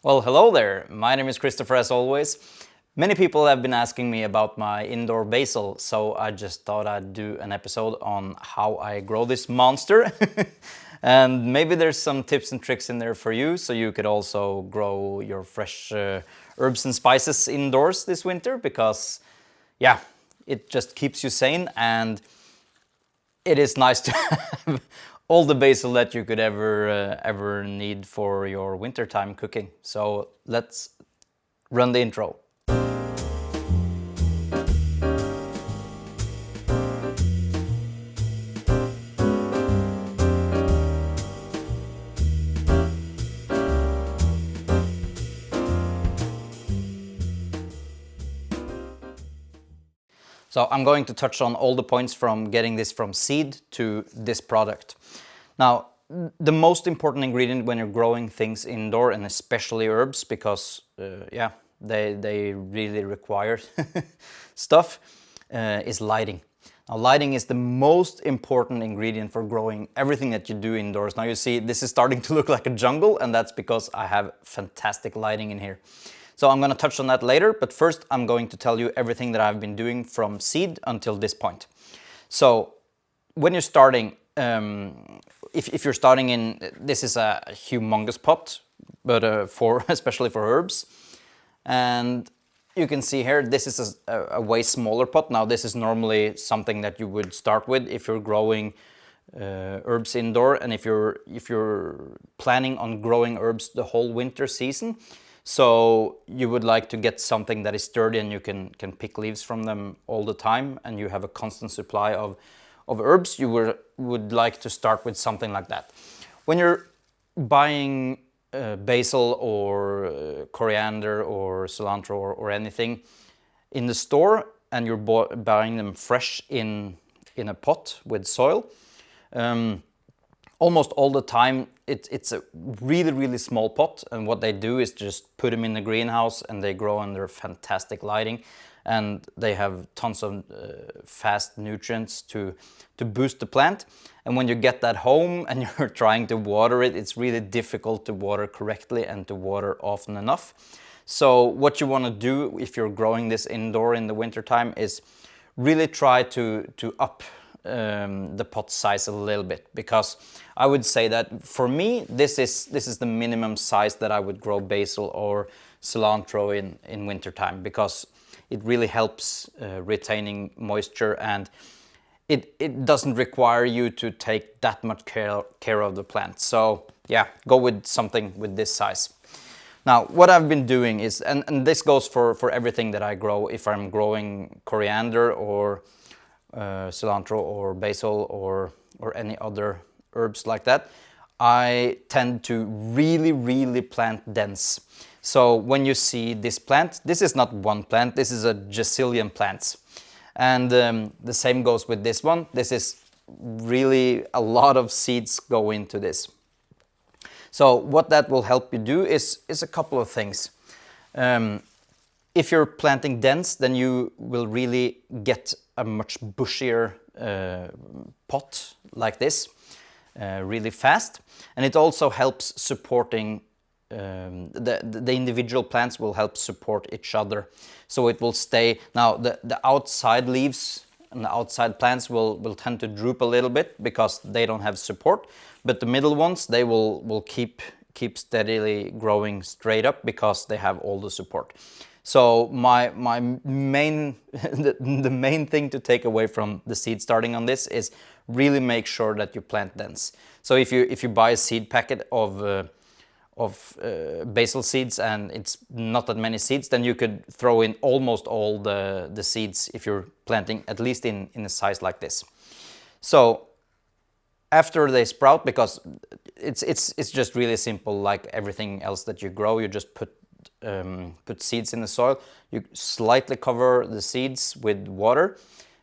Well, hello there. My name is Christopher as always. Many people have been asking me about my indoor basil, so I just thought I'd do an episode on how I grow this monster. And maybe there's some tips and tricks in there for you, so you could also grow your fresh herbs and spices indoors this winter, because yeah, it just keeps you sane, and it is nice to have all the basil that you could ever need for your wintertime cooking. So let's run the intro. So I'm going to touch on all the points from getting this from seed to this product. Now, the most important ingredient when you're growing things indoor, and especially herbs, because they really require stuff, is lighting. Now, lighting is the most important ingredient for growing everything that you do indoors. Now you see this is starting to look like a jungle, and that's because I have fantastic lighting in here. So I'm going to touch on that later, but first I'm going to tell you everything that I've been doing from seed until this point. So when you're starting, if you're starting in, this is a humongous pot, but especially for herbs. And you can see here, this is a way smaller pot. Now this is normally something that you would start with if you're growing herbs indoor, and if you're planning on growing herbs the whole winter season. So you would like to get something that is sturdy and you can pick leaves from them all the time, and you have a constant supply of herbs. You would like to start with something like that. When you're buying basil or coriander or cilantro or anything in the store, and you're buying them fresh in a pot with soil, almost all the time it's a really small pot, and what they do is just put them in the greenhouse and they grow under fantastic lighting, and they have tons of fast nutrients to boost the plant. And when you get that home and you're trying to water it, it's really difficult to water correctly and to water often enough. So what you want to do if you're growing this indoor in the wintertime is really try to up the pot size a little bit, because I would say that for me this is the minimum size that I would grow basil or cilantro in wintertime, because it really helps retaining moisture, and it doesn't require you to take that much care of the plant. So yeah, go with something with this size. Now what I've been doing is, and this goes for everything that I grow, if I'm growing coriander or cilantro or basil or any other herbs like that, I tend to really plant dense. So when you see this plant, this is not one plant, this is a gazillion plants. And the same goes with this one. This is really a lot of seeds go into this. So what that will help you do is a couple of things. If you're planting dense, then you will really get a much bushier pot like this really fast, and it also helps supporting the individual plants will help support each other, so it will stay. Now the outside leaves and the outside plants will tend to droop a little bit because they don't have support, but the middle ones, they will keep steadily growing straight up because they have all the support. So my main the main thing to take away from the seed starting on this is really make sure that you plant dense. So if you buy a seed packet of basil seeds and it's not that many seeds, then you could throw in almost all the seeds if you're planting at least in a size like this. So after they sprout, because it's just really simple, like everything else that you grow, you just put seeds in the soil, you slightly cover the seeds with water,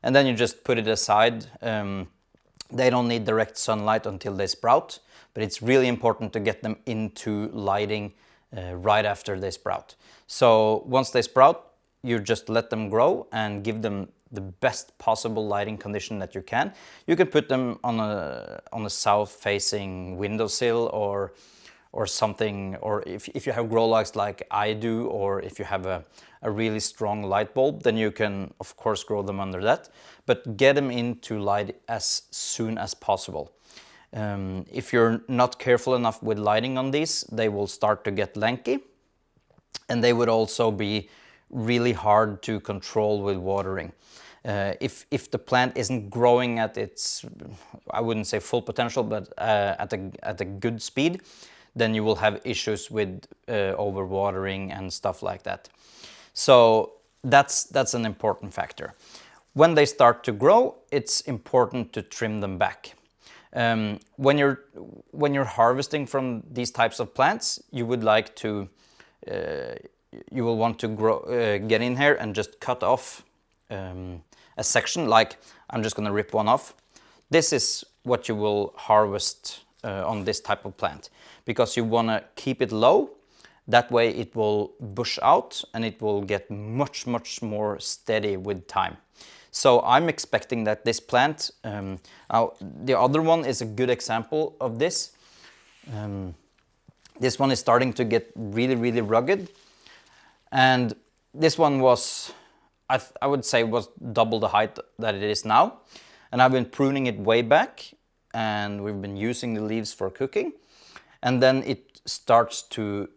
and then you just put it aside. They don't need direct sunlight until they sprout, but it's really important to get them into lighting right after they sprout. So once they sprout, you just let them grow and give them the best possible lighting condition that you can. You can put them on a south-facing windowsill or or something, or if you have grow lights like I do, or if you have a really strong light bulb, then you can of course grow them under that, but get them into light as soon as possible. If you're not careful enough with lighting on these, they will start to get lanky, and they would also be really hard to control with watering. If the plant isn't growing at its, I wouldn't say full potential, but at a good speed, then you will have issues with overwatering and stuff like that. So that's an important factor. When they start to grow, it's important to trim them back. When you're harvesting from these types of plants, you would like to you will want to get in here and just cut off a section. Like, I'm just going to rip one off. This is what you will harvest on this type of plant, because you want to keep it low. That way it will bush out and it will get much more steady with time. So I'm expecting that this plant, the other one is a good example of this. This one is starting to get really rugged, and this one was, I would say, was double the height that it is now. And I've been pruning it way back, and we've been using the leaves for cooking. And then it starts to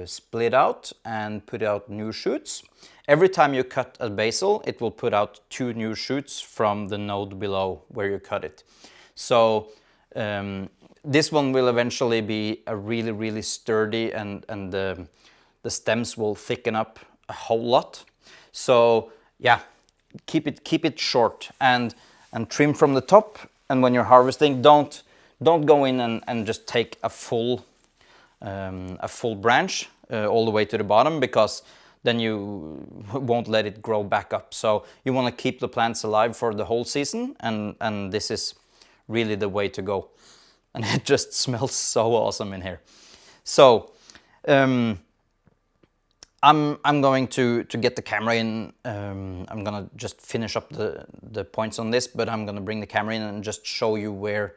split out and put out new shoots. Every time you cut a basil, it will put out 2 new shoots from the node below where you cut it. So this one will eventually be a really sturdy, and the stems will thicken up a whole lot. So yeah, keep it short and trim from the top. And when you're harvesting, don't go in and just take a full branch all the way to the bottom, because then you won't let it grow back up. So you want to keep the plants alive for the whole season, and this is really the way to go. And it just smells so awesome in here. So I'm going to get the camera in. I'm gonna just finish up the points on this, but I'm gonna bring the camera in and just show you where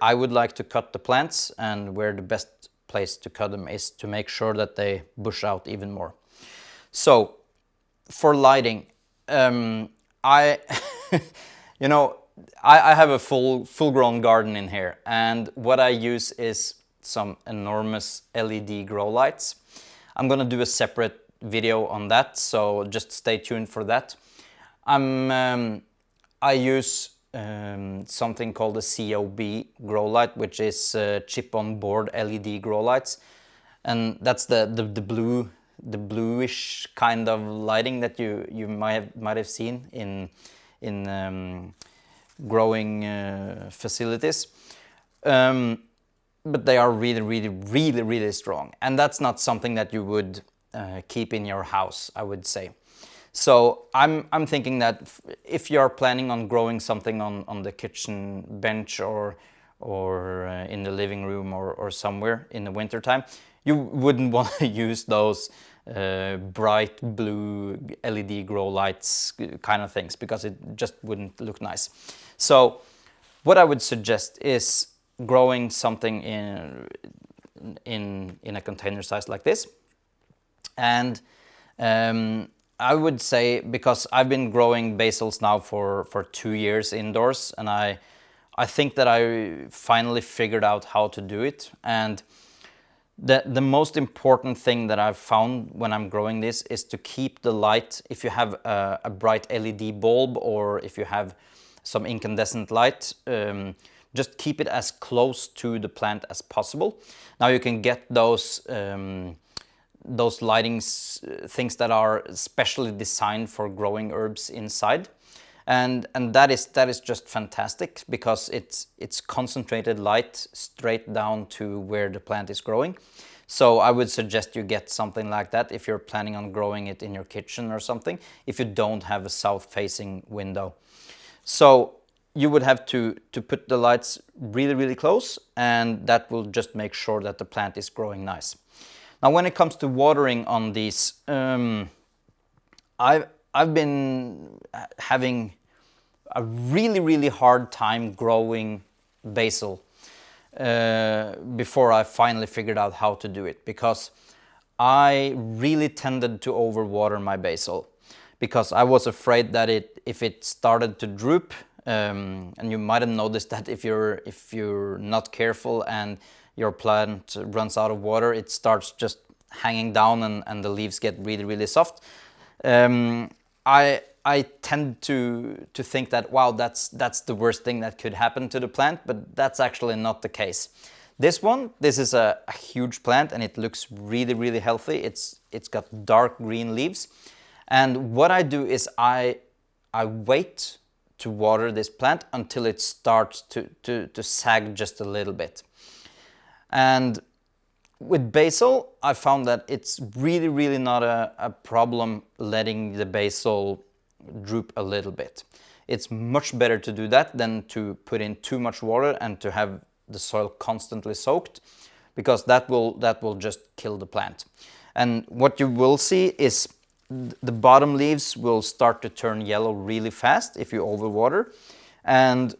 I would like to cut the plants, and where the best place to cut them is, to make sure that they bush out even more. So for lighting, I I have a full-grown garden in here, and what I use is some enormous LED grow lights. I'm gonna do a separate video on that, so just stay tuned for that. I use something called a COB grow light, which is chip-on-board LED grow lights, and that's the bluish kind of lighting that you might have seen in growing facilities. But they are really strong, and that's not something that you would keep in your house, I would say. So I'm thinking that if you're planning on growing something on the kitchen bench, or in the living room, or somewhere in the wintertime, you wouldn't want to use those bright blue LED grow lights kind of things, because it just wouldn't look nice. So what I would suggest is growing something in a container size like this. And I would say, because I've been growing basils now for 2 years indoors, and I think that I finally figured out how to do it. And the most important thing that I've found when I'm growing this is to keep the light. If you have a bright LED bulb, or if you have some incandescent light, just keep it as close to the plant as possible. Now you can get those lighting things that are specially designed for growing herbs inside, and that is just fantastic, because it's concentrated light straight down to where the plant is growing. So I would suggest you get something like that if you're planning on growing it in your kitchen or something, if you don't have a south-facing window. So you would have to put the lights really close, and that will just make sure that the plant is growing nice. Now when it comes to watering on these, I've been having a really hard time growing basil. before I finally figured out how to do it, because I really tended to overwater my basil, because I was afraid that if it started to droop, and you might have noticed that if you're not careful and your plant runs out of water, it starts just hanging down and the leaves get really soft. I tend to think that, wow, that's the worst thing that could happen to the plant, but that's actually not the case. This is a huge plant, and it looks really healthy. It's got dark green leaves, and what I do is I wait to water this plant until it starts to sag just a little bit. And with basil, I found that it's really not a problem letting the basil droop a little bit. It's much better to do that than to put in too much water and to have the soil constantly soaked, because that will just kill the plant. And what you will see is the bottom leaves will start to turn yellow really fast if you overwater, and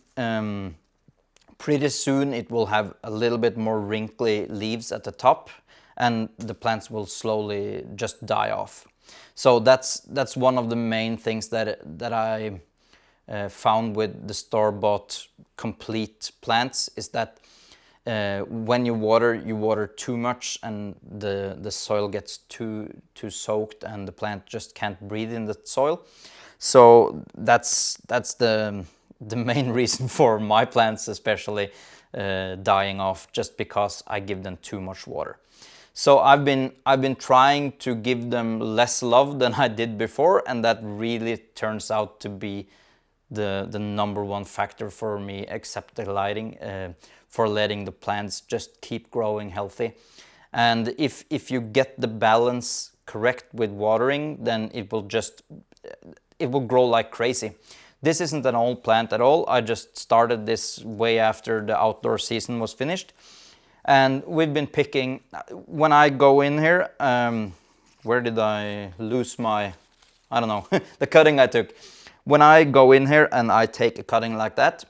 pretty soon it will have a little bit more wrinkly leaves at the top, and the plants will slowly just die off. So that's one of the main things that I found with the store-bought complete plants, is that when you water too much, and the soil gets too soaked, and the plant just can't breathe in the soil. So that's the main reason for my plants especially dying off, just because I give them too much water. So I've been trying to give them less love than I did before, and that really turns out to be the number one factor for me, except the lighting, for letting the plants just keep growing healthy. And if you get the balance correct with watering, then it will grow like crazy. This isn't an old plant at all. I just started this way after the outdoor season was finished. And we've been picking, when I go in here, where did I lose my, I don't know, the cutting I took. When I go in here and I take a cutting like that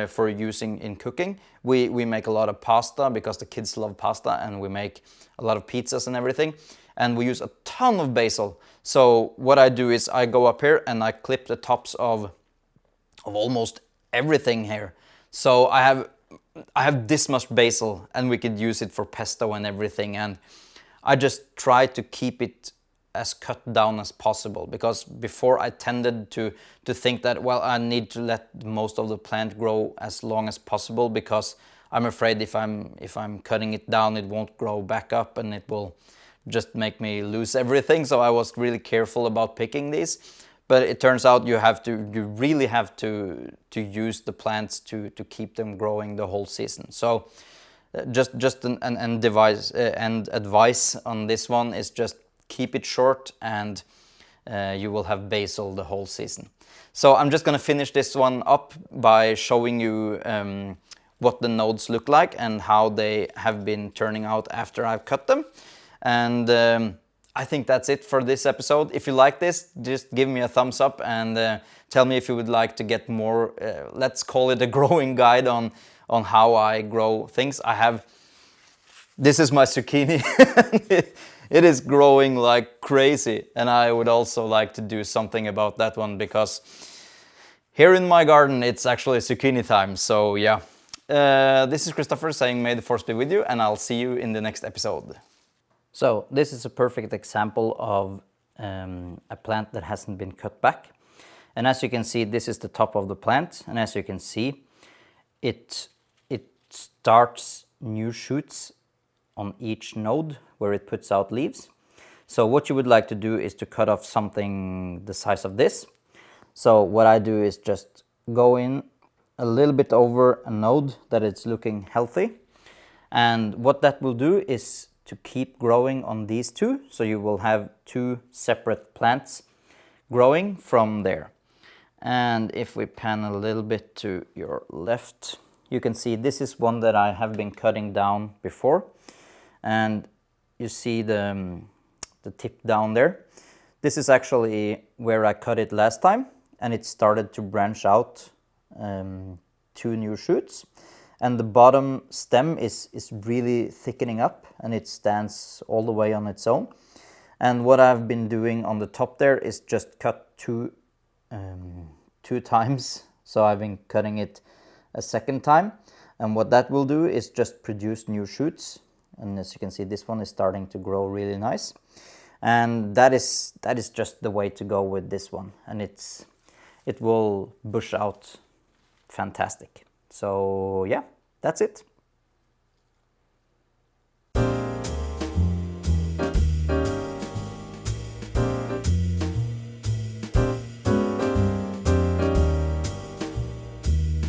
for using in cooking, we make a lot of pasta, because the kids love pasta, and we make a lot of pizzas and everything. And we use a ton of basil. So what I do is I go up here and I clip the tops of almost everything here. So I have this much basil, and we could use it for pesto and everything. And I just try to keep it as cut down as possible, because before I tended to think that, well, I need to let most of the plant grow as long as possible, because I'm afraid if I'm cutting it down, it won't grow back up and it will just make me lose everything. So I was really careful about picking these. But it turns out you really have to use the plants to keep them growing the whole season. So just an advice on this one is just keep it short, and you will have basil the whole season. So I'm just going to finish this one up by showing you what the nodes look like and how they have been turning out after I've cut them. And I think that's it for this episode. If you like this, just give me a thumbs up and tell me if you would like to get more, let's call it a growing guide on how I grow things. This is my zucchini. It is growing like crazy, and I would also like to do something about that one, because here in my garden it's actually zucchini time. So yeah, this is Christopher saying may the force be with you, and I'll see you in the next episode. So this is a perfect example of a plant that hasn't been cut back. And as you can see, this is the top of the plant. And as you can see, it starts new shoots on each node where it puts out leaves. So what you would like to do is to cut off something the size of this. So what I do is just go in a little bit over a node that it's looking healthy. And what that will do is to keep growing on these two. So you will have two separate plants growing from there. And if we pan a little bit to your left, you can see this is one that I have been cutting down before. And you see the tip down there. This is actually where I cut it last time, and it started to branch out two new shoots. and the bottom stem is really thickening up, and it stands all the way on its own. And what I've been doing on the top there is just cut two times. So I've been cutting it a second time, and what that will do is just produce new shoots. And as you can see, this one is starting to grow really nice, and that is just the way to go with this one, and it will bush out fantastic. So yeah, that's it.